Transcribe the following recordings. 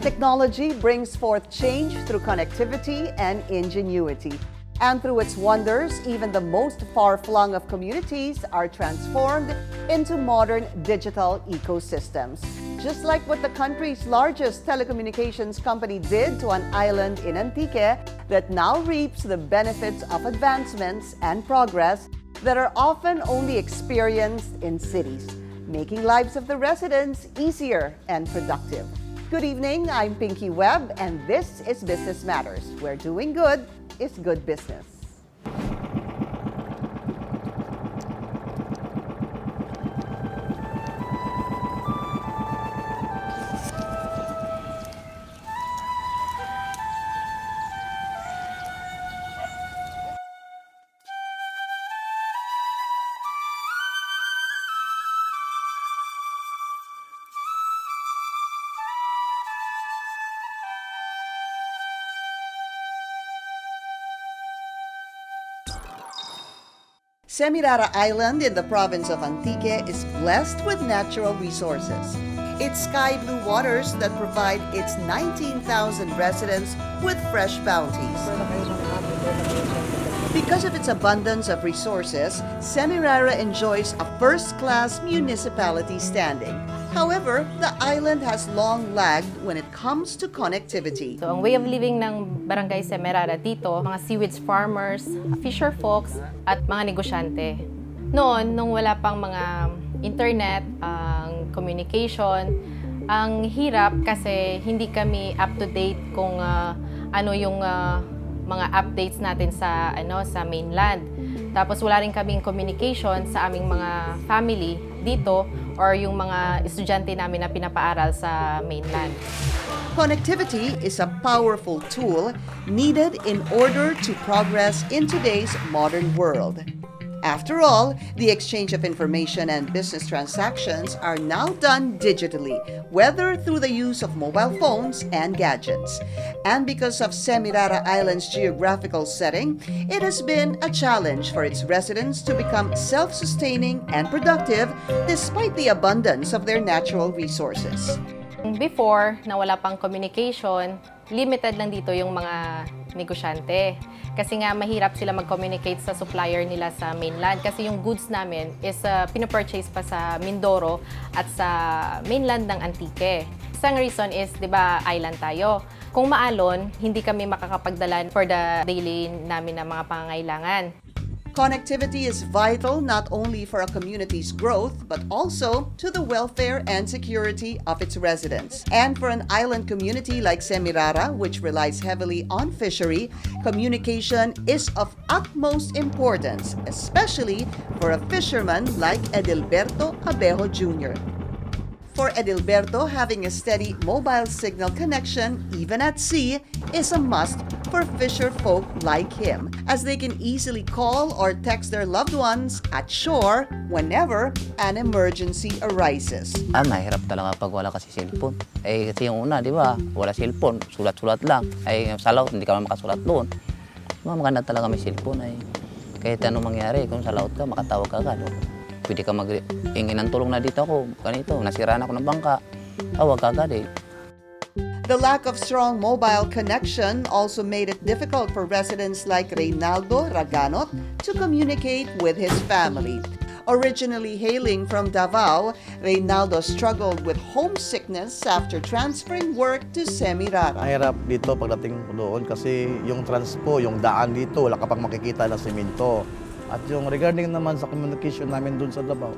Technology brings forth change through connectivity and ingenuity. And through its wonders, even the most far-flung of communities are transformed into modern digital ecosystems. Just like what the country's largest telecommunications company did to an island in Antique that now reaps the benefits of advancements and progress that are often only experienced in cities, making lives of the residents easier and productive. Good evening, I'm Pinky Webb, and this is Business Matters, where doing good is good business. Semirara Island in the province of Antique is blessed with natural resources. It's sky blue waters that provide its 19,000 residents with fresh bounties. Because of its abundance of resources, Semirara enjoys a first-class municipality standing. However, the island has long lagged when it comes to connectivity. So, ang way of living ng Barangay Semirara dito, mga seaweeds farmers, fisher folks, at mga negosyante. Noon, nung wala pang mga internet, ang communication, ang hirap kasi hindi kami up-to-date kung ano yung mga updates natin sa mainland. Tapos wala rin kaming communication sa aming mga family dito or yung mga estudyante namin na pinapaaral sa mainland. Connectivity is a powerful tool needed in order to progress in today's modern world. After all, the exchange of information and business transactions are now done digitally, whether through the use of mobile phones and gadgets. And because of Semirara Island's geographical setting, it has been a challenge for its residents to become self-sustaining and productive despite the abundance of their natural resources. Before, na wala pang communication, limited lang dito yung mga negosyante. Kasi nga mahirap sila mag-communicate sa supplier nila sa mainland. Kasi yung goods namin is pinapurchase pa sa Mindoro at sa mainland ng Antique. Isang reason is, di ba, island tayo. Kung maalon, hindi kami makakapagdala for the daily namin na mga pangangailangan. Connectivity is vital not only for a community's growth, but also to the welfare and security of its residents. And for an island community like Semirara, which relies heavily on fishery, communication is of utmost importance, especially for a fisherman like Edilberto Abejo Jr. For Edilberto, having a steady mobile signal connection, even at sea, is a must for fisher folk like him, as they can easily call or text their loved ones at shore whenever an emergency arises. Mahirap talaga pag wala kasi cellphone. Kasi yung una, di ba, wala cellphone, sulat-sulat lang. Sa laut, hindi ka makasulat doon. Maganda talaga may cellphone. Kahit anong mangyari, kung sa laut ka, makatawag ka agad. Pwede ka mag-ingin ng tulong na dito ako, ganito, nasiraan ako ng bangka, tawag ka agad . The lack of strong mobile connection also made it difficult for residents like Reynaldo Raganot to communicate with his family. Originally hailing from Davao, Reynaldo struggled with homesickness after transferring work to Semirara. Mahirap dito pagdating doon kasi yung transpo, yung daan dito, wala ka pang makikita na semento. At yung regarding naman sa communication namin doon sa Davao,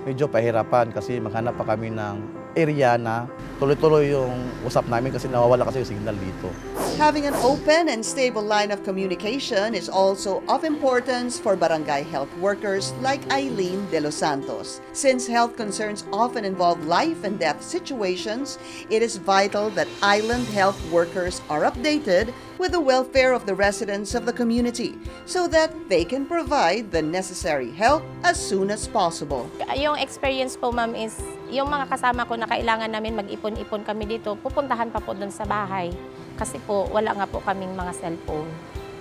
medyo pahirapan kasi maghanap pa kami ng area na tuloy-tuloy yung usap namin kasi nawawala kasi yung signal dito. Having an open and stable line of communication is also of importance for barangay health workers like Eileen De Los Santos. Since health concerns often involve life and death situations, it is vital that island health workers are updated with the welfare of the residents of the community so that they can provide the necessary help as soon as possible. Yung experience po, ma'am, is yung mga kasama ko na kailangan namin mag-ipon-ipon kami dito, pupuntahan pa po doon sa bahay. Kasi po, wala nga po kaming mga cellphone.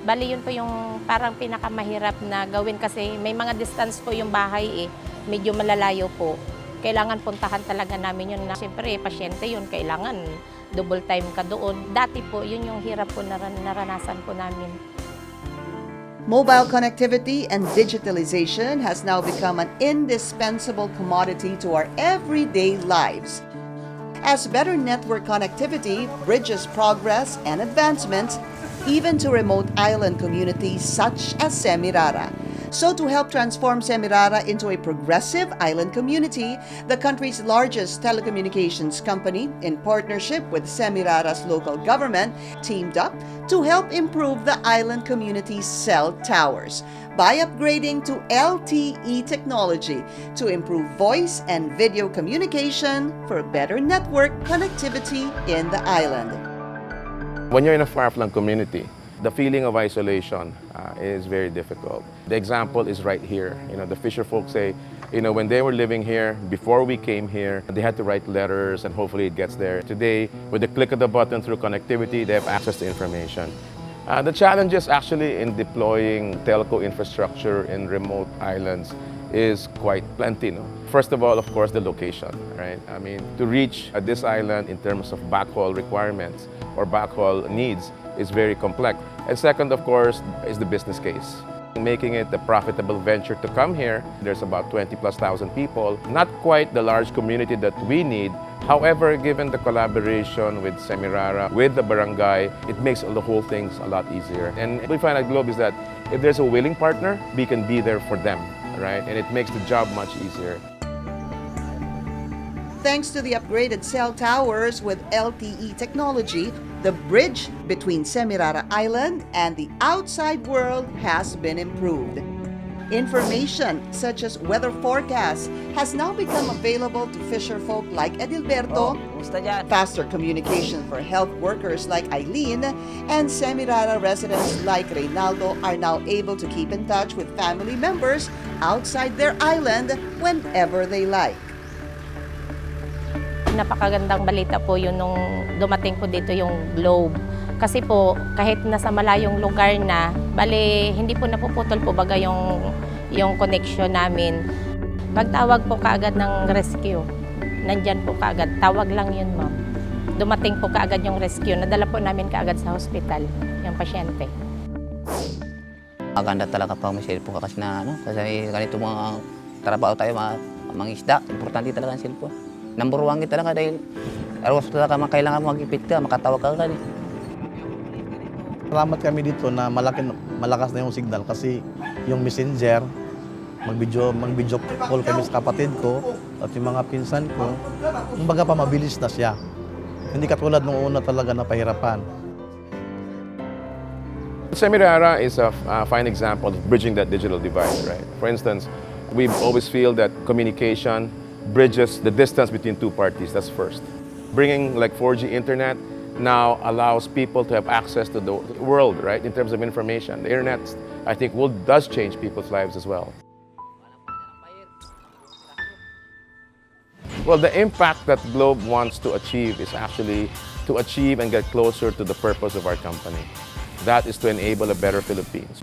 Bali, yun po yung parang pinakamahirap na gawin kasi may mga distance po yung bahay medyo malalayo po. Kailangan puntahan talaga namin yun na siyempre, pasyente yun, kailangan double time ka doon. Dati po, yun yung hirap po naranasan po namin. Mobile connectivity and digitalization has now become an indispensable commodity to our everyday lives. As better network connectivity bridges progress and advancements, even to remote island communities such as Semirara. So to help transform Semirara into a progressive island community, the country's largest telecommunications company, in partnership with Semirara's local government, teamed up to help improve the island community's cell towers by upgrading to LTE technology to improve voice and video communication for better network connectivity in the island. When you're in a far-flung community, the feeling of isolation is very difficult. The example is right here. The fisher folk say, when they were living here, before we came here, they had to write letters and hopefully it gets there. Today, with the click of the button through connectivity, they have access to information. The challenges actually in deploying telco infrastructure in remote islands is quite plenty. First of all, of course, the location, right? To reach this island in terms of backhaul requirements or backhaul needs is very complex. And second, of course, is the business case. Making it a profitable venture to come here, there's about 20,000+ people, not quite the large community that we need. However, given the collaboration with Semirara, with the barangay, it makes the whole things a lot easier. And what we find at Globe is that if there's a willing partner, we can be there for them, right? And it makes the job much easier. Thanks to the upgraded cell towers with LTE technology, the bridge between Semirara Island and the outside world has been improved. Information such as weather forecasts has now become available to fisher folk like Edilberto, faster communication for health workers like Eileen, and Semirara residents like Reynaldo are now able to keep in touch with family members outside their island whenever they like. Napakagandang balita po yun nung dumating po dito yung Globe. Kasi po, kahit nasa malayong lugar na, bali, hindi po napuputol po baga yung connection namin. Pagtawag po kaagad ng rescue, nandyan po kaagad. Tawag lang yun, ma'am. Dumating po kaagad yung rescue. Nadala po namin kaagad sa hospital, yung pasyente. Maganda talaga pag may cellphone ka kasi kasi ganito mga trabaho tayo, mga isda, importante talaga ang cellphone. Number 1 kita talaga dahil araw talaga kailangan mo magipit ka, makatawag ka agad. Salamat kami dito na malakas na yung signal kasi yung messenger, mag-video call kami sa kapatid ko at yung mga pinsan ko, kumbaga pa mabilis na siya. Hindi katulad nung una talaga na pahirapan. Semirara is a fine example of bridging that digital divide, right? For instance, we always feel that communication bridges the distance between two parties, that's first. Bringing like 4G internet now allows people to have access to the world, right, in terms of information. The internet, I think, does change people's lives as well. Well, the impact that Globe wants to achieve is actually to achieve and get closer to the purpose of our company. That is to enable a better Philippines.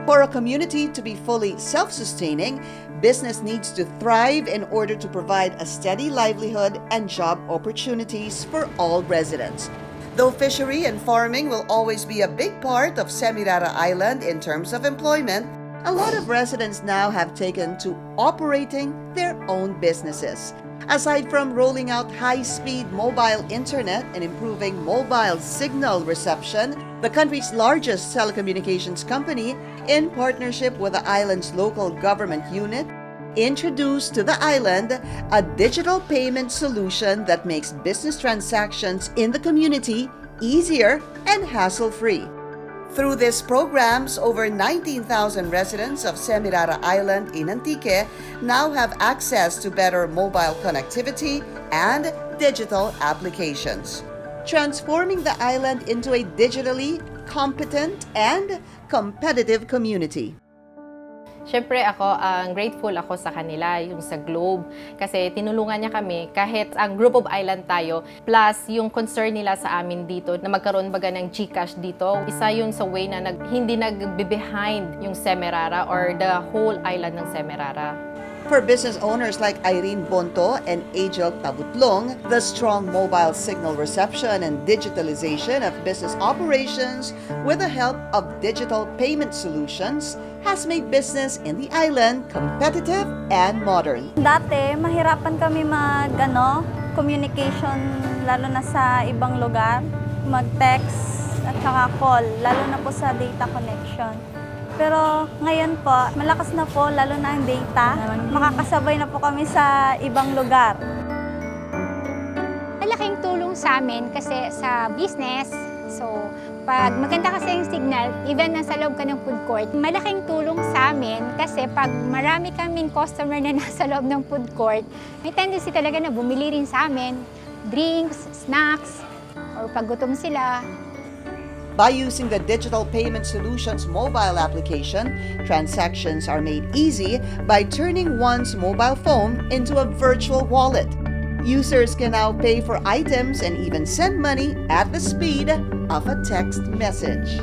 For a community to be fully self-sustaining, business needs to thrive in order to provide a steady livelihood and job opportunities for all residents. Though fishery and farming will always be a big part of Semirara Island in terms of employment, a lot of residents now have taken to operating their own businesses. Aside from rolling out high-speed mobile internet and improving mobile signal reception, the country's largest telecommunications company, in partnership with the island's local government unit, introduced to the island a digital payment solution that makes business transactions in the community easier and hassle-free. Through these programs, over 19,000 residents of Semirara Island in Antique now have access to better mobile connectivity and digital applications, transforming the island into a digitally competent and competitive community. Siyempre ako, grateful ako sa kanila, yung sa Globe. Kasi tinulungan niya kami kahit ang group of island tayo. Plus, yung concern nila sa amin dito na magkaroon baga ng GCash dito. Isa yun sa way na hindi nag-behind yung Semirara or the whole island ng Semirara. For business owners like Irene Bonto and Angel Tabutlong, the strong mobile signal reception and digitalization of business operations with the help of digital payment solutions has made business in the island competitive and modern. Dati, mahirapan kami communication, lalo na sa ibang lugar, mag-text at saka call, lalo na po sa data connection. Pero ngayon po, malakas na po, lalo na ang data. Makakasabay na po kami sa ibang lugar. Malaking tulong sa amin kasi sa business. So, pag maganda kasi yung signal, even nasa loob ka ng food court, malaking tulong sa amin kasi pag marami kaming customer na nasa loob ng food court, may tendency talaga na bumili rin sa amin, drinks, snacks, or pag gutom sila. By using the Digital Payment Solutions mobile application, transactions are made easy by turning one's mobile phone into a virtual wallet. Users can now pay for items and even send money at the speed of a text message.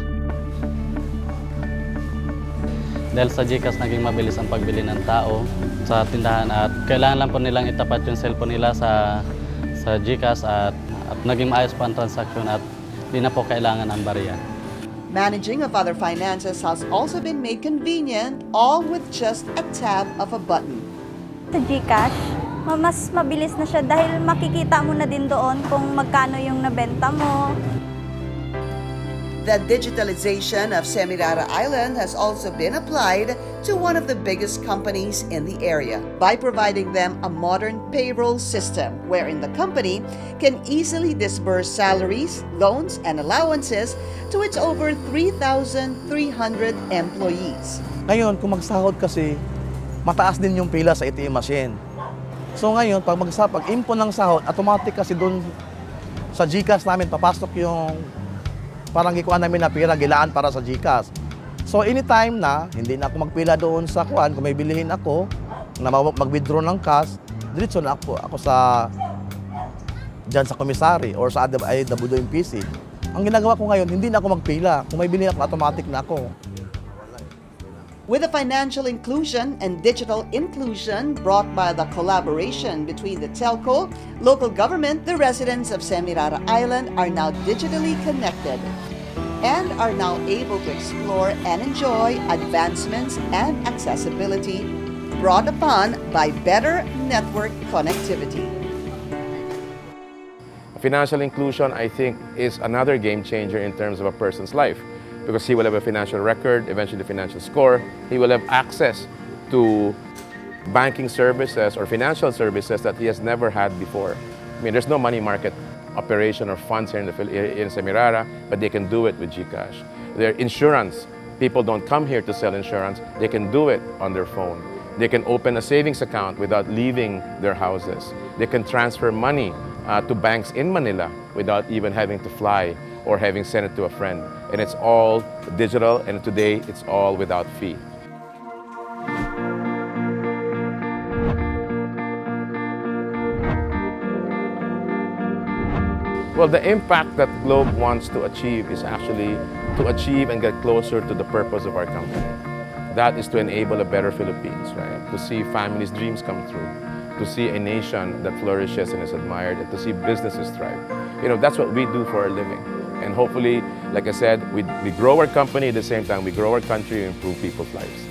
Dahil sa GCash naging mabilis ang pagbili ng tao sa tindahan at kailangan lang po nilang itapat yung cellphone nila sa GCash at naging maayos po ang transaction at di na po kailangan ang barya. Managing of other finances has also been made convenient, all with just a tap of a button. Sa GCash, mas mabilis na siya dahil makikita mo na din doon kung magkano yung nabenta mo. The digitalization of Semirara Island has also been applied to one of the biggest companies in the area by providing them a modern payroll system wherein the company can easily disburse salaries, loans, and allowances to its over 3,300 employees. Ngayon, kung magsahod kasi, mataas din yung pila sa ATM machine. So ngayon, pag impon ng sahod, automatic kasi doon sa GCash namin, papasok yung parang gikuan namin na pira, gilaan para sa GCash. So anytime na, hindi na ako magpila doon sa kuan, kung may bilihin ako, na mag-withdraw ng cash, diretso na ako sa dyan sa komisari or sa IWMPC. Ang ginagawa ko ngayon, hindi na ako magpila. Kung may bilihin ako, automatic na ako. With the financial inclusion and digital inclusion brought by the collaboration between the telco, local government, the residents of Semirara Island are now digitally connected and are now able to explore and enjoy advancements and accessibility brought upon by better network connectivity. Financial inclusion, I think, is another game changer in terms of a person's life, because he will have a financial record, eventually a financial score. He will have access to banking services or financial services that he has never had before. I mean, there's no money market operation or funds here in Semirara, but they can do it with GCash. Their insurance, people don't come here to sell insurance, they can do it on their phone. They can open a savings account without leaving their houses. They can transfer money to banks in Manila without even having to fly or having sent it to a friend. And it's all digital, and today it's all without fee. Well, the impact that Globe wants to achieve is actually to achieve and get closer to the purpose of our company. That is to enable a better Philippines, right? To see families' dreams come true, to see a nation that flourishes and is admired, and to see businesses thrive. You know, that's what we do for a living. And hopefully, like I said, we grow our company at the same time, we grow our country and improve people's lives.